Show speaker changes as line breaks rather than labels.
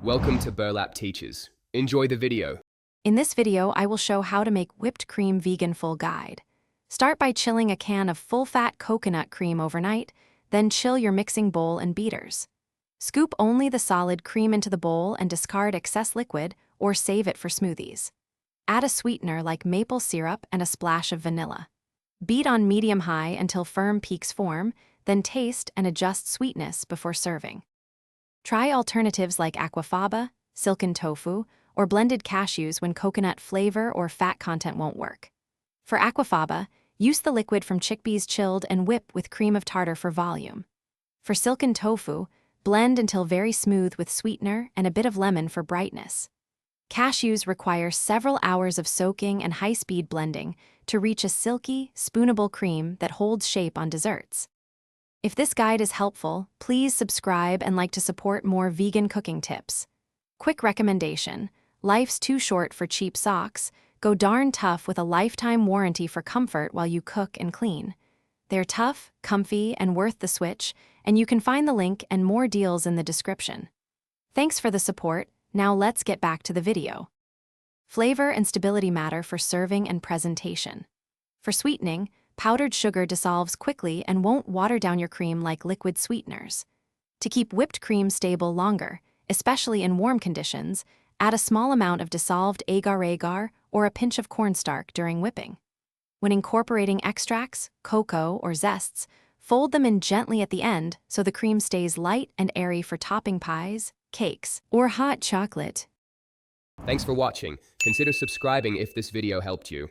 Welcome to Burlap Teachers. Enjoy the video.
In this video, I will show how to make whipped cream vegan full guide. Start by chilling a can of full-fat coconut cream overnight, then chill your mixing bowl and beaters. Scoop only the solid cream into the bowl and discard excess liquid or save it for smoothies. Add a sweetener like maple syrup and a splash of vanilla. Beat on medium-high until firm peaks form, then taste and adjust sweetness before serving. Try alternatives like aquafaba, silken tofu, or blended cashews when coconut flavor or fat content won't work. For aquafaba, use the liquid from chickpeas chilled and whip with cream of tartar for volume. For silken tofu, blend until very smooth with sweetener and a bit of lemon for brightness. Cashews require several hours of soaking and high-speed blending to reach a silky, spoonable cream that holds shape on desserts. If this guide is helpful, please subscribe and like to support more vegan cooking tips. Quick recommendation: life's too short for cheap socks. Go darn tough with a lifetime warranty for comfort while you cook and clean. They're tough, comfy, and worth the switch, and you can find the link and more deals in the description. Thanks for the support. Now let's get back to the video. Flavor and stability matter for serving and presentation. For sweetening, powdered sugar dissolves quickly and won't water down your cream like liquid sweeteners. To keep whipped cream stable longer, especially in warm conditions, add a small amount of dissolved agar-agar or a pinch of cornstarch during whipping. When incorporating extracts, cocoa, or zests, fold them in gently at the end so the cream stays light and airy for topping pies, cakes, or hot chocolate.
Thanks for watching. Consider subscribing if this video helped you.